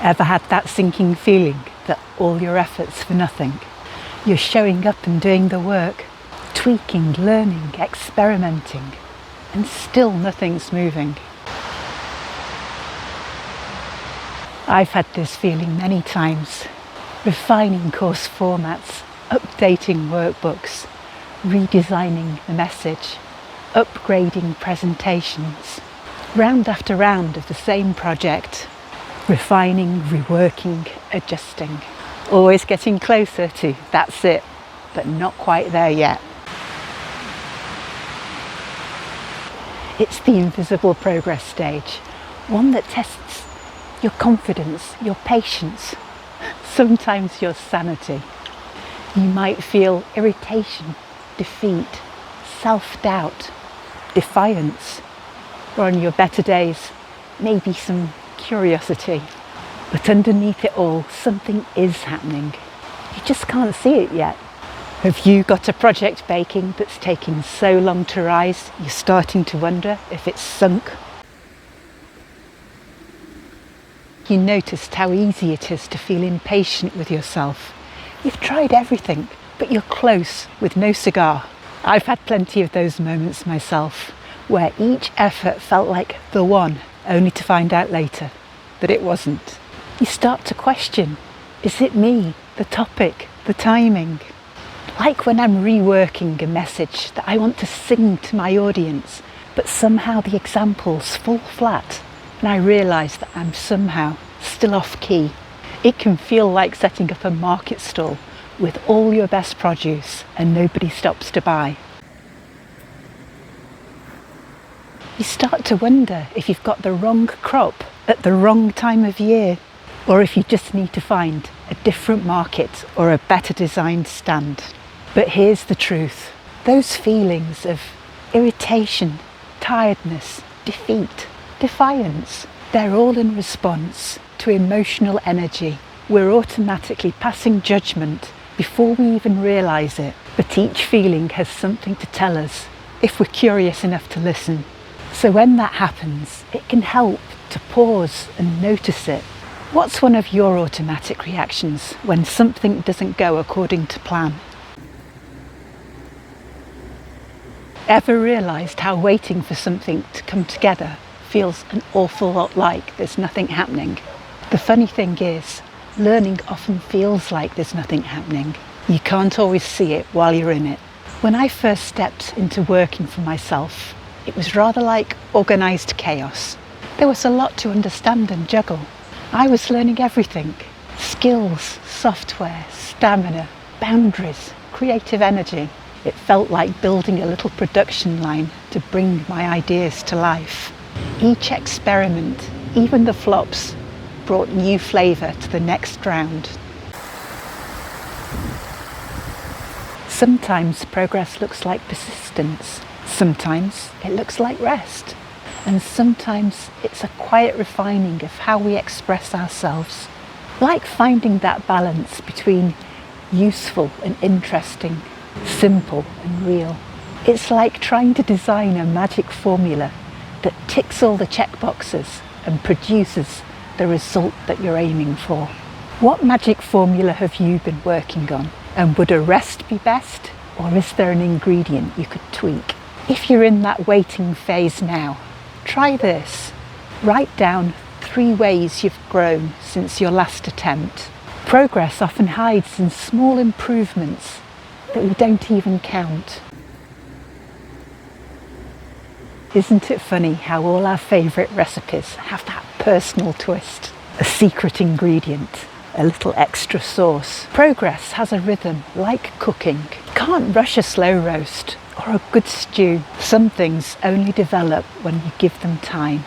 Ever had that sinking feeling that all your efforts for nothing? You're showing up and doing the work, tweaking, learning, experimenting, and still nothing's moving. I've had this feeling many times, refining course formats, updating workbooks, redesigning the message, upgrading presentations, round after round of the same project, refining, reworking, adjusting, always getting closer to that's it, but not quite there yet. It's the invisible progress stage, one that tests your confidence, your patience, sometimes your sanity. You might feel irritation, defeat, self-doubt, defiance, or on your better days, maybe some curiosity. But underneath it all, something is happening. You just can't see it yet. Have you got a project baking that's taking so long to rise, you're starting to wonder if it's sunk? You noticed how easy it is to feel impatient with yourself. You've tried everything, but you're close with no cigar. I've had plenty of those moments myself, where each effort felt like the one, only to find out later that it wasn't. You start to question, is it me, the topic, the timing? Like when I'm reworking a message that I want to sing to my audience, but somehow the examples fall flat and I realise that I'm somehow still off key. It can feel like setting up a market stall with all your best produce and nobody stops to buy. You start to wonder if you've got the wrong crop at the wrong time of year, or if you just need to find a different market or a better designed stand. But here's the truth. Those feelings of irritation, tiredness, defeat, defiance, they're all in response to emotional energy. We're automatically passing judgment before we even realise it. But each feeling has something to tell us if we're curious enough to listen. So when that happens, it can help to pause and notice it. What's one of your automatic reactions when something doesn't go according to plan? Ever realised how waiting for something to come together feels an awful lot like there's nothing happening? The funny thing is, learning often feels like there's nothing happening. You can't always see it while you're in it. When I first stepped into working for myself, it was rather like organised chaos. There was a lot to understand and juggle. I was learning everything: skills, software, stamina, boundaries, creative energy. It felt like building a little production line to bring my ideas to life. Each experiment, even the flops, brought new flavour to the next round. Sometimes progress looks like persistence. Sometimes it looks like rest. And sometimes it's a quiet refining of how we express ourselves. Like finding that balance between useful and interesting, simple and real. It's like trying to design a magic formula that ticks all the check boxes and produces the result that you're aiming for. What magic formula have you been working on? And would a rest be best? Or is there an ingredient you could tweak? If you're in that waiting phase now, try this. Write down 3 ways you've grown since your last attempt. Progress often hides in small improvements that we don't even count. Isn't it funny how all our favourite recipes have that personal twist, a secret ingredient, a little extra sauce? Progress has a rhythm like cooking. You can't rush a slow roast or a good stew. Some things only develop when you give them time.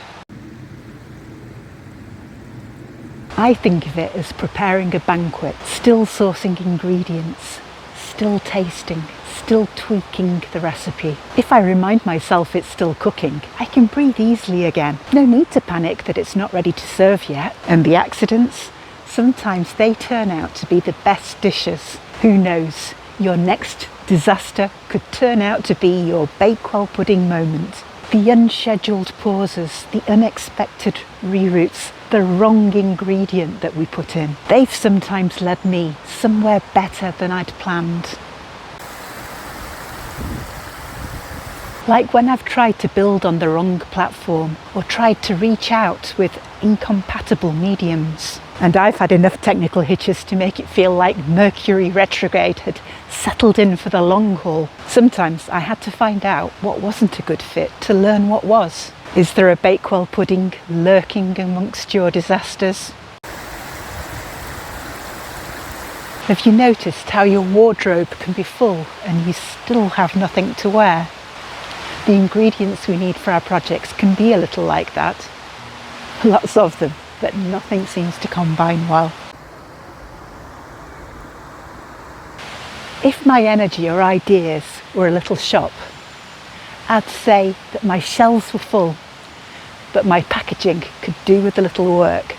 I think of it as preparing a banquet, still sourcing ingredients, still tasting, still tweaking the recipe. If I remind myself it's still cooking, I can breathe easily again. No need to panic that it's not ready to serve yet. And the accidents, sometimes they turn out to be the best dishes. Who knows? Your next disaster could turn out to be your Bakewell pudding moment. The unscheduled pauses, the unexpected reroutes, the wrong ingredient that we put in. They've sometimes led me somewhere better than I'd planned. Like when I've tried to build on the wrong platform or tried to reach out with incompatible mediums. And I've had enough technical hitches to make it feel like Mercury retrograde had settled in for the long haul. Sometimes I had to find out what wasn't a good fit to learn what was. Is there a Bakewell pudding lurking amongst your disasters? Have you noticed how your wardrobe can be full and you still have nothing to wear? The ingredients we need for our projects can be a little like that. Lots of them, but nothing seems to combine well. If my energy or ideas were a little shop, I'd say that my shelves were full, but my packaging could do with a little work.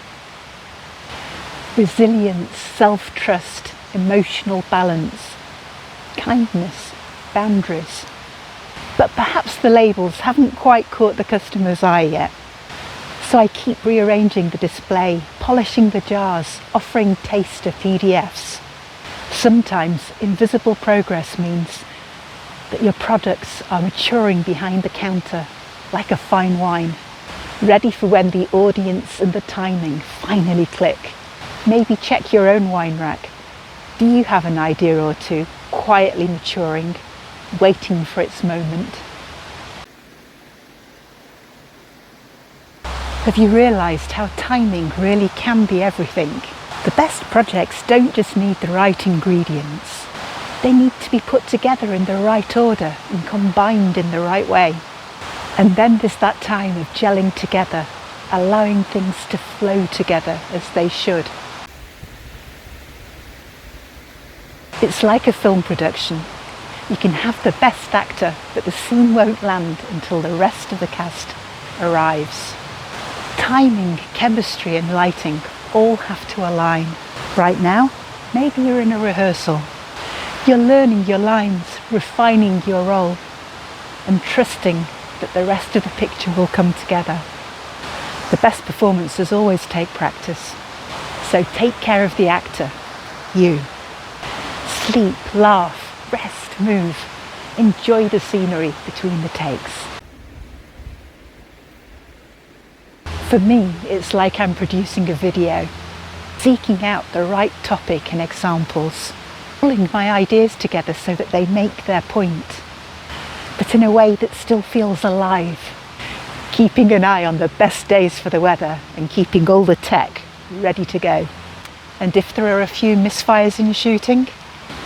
Resilience, self-trust, emotional balance, kindness, boundaries. But perhaps the labels haven't quite caught the customer's eye yet. So I keep rearranging the display, polishing the jars, offering taster PDFs. Sometimes invisible progress means that your products are maturing behind the counter like a fine wine, ready for when the audience and the timing finally click. Maybe check your own wine rack. Do you have an idea or two quietly maturing, waiting for its moment? Have you realised how timing really can be everything? The best projects don't just need the right ingredients. They need to be put together in the right order and combined in the right way. And then there's that time of gelling together, allowing things to flow together as they should. It's like a film production. You can have the best actor, but the scene won't land until the rest of the cast arrives. Timing, chemistry and lighting all have to align. Right now, maybe you're in a rehearsal. You're learning your lines, refining your role, and trusting that the rest of the picture will come together. The best performances always take practice. So take care of the actor, you. Sleep, laugh, rest, move. Enjoy the scenery between the takes. For me, it's like I'm producing a video, seeking out the right topic and examples, pulling my ideas together so that they make their point, but in a way that still feels alive, keeping an eye on the best days for the weather and keeping all the tech ready to go. And if there are a few misfires in shooting,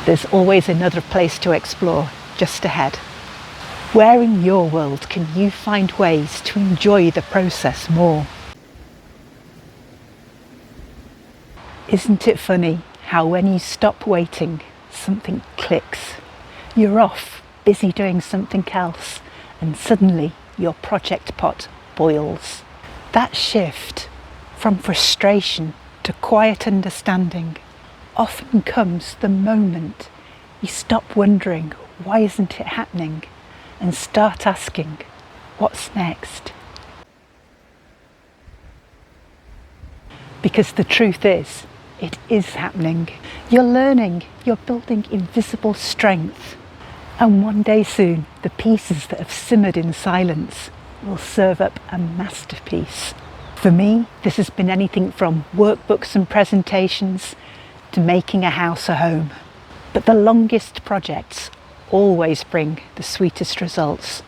there's always another place to explore just ahead. Where in your world can you find ways to enjoy the process more? Isn't it funny how when you stop waiting, something clicks? You're off, busy doing something else, and suddenly your project pot boils. That shift from frustration to quiet understanding often comes the moment you stop wondering why isn't it happening and start asking what's next. Because the truth is, it is happening. You're learning, you're building invisible strength. And one day soon, the pieces that have simmered in silence will serve up a masterpiece. For me, this has been anything from workbooks and presentations to making a house a home. But the longest projects always bring the sweetest results.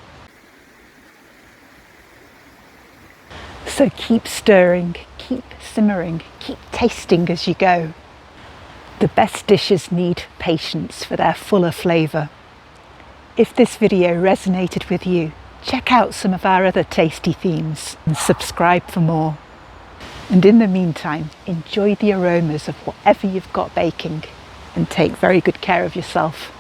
So keep stirring, keep simmering, keep tasting as you go. The best dishes need patience for their fuller flavour. If this video resonated with you, check out some of our other tasty themes and subscribe for more. And in the meantime, enjoy the aromas of whatever you've got baking and take very good care of yourself.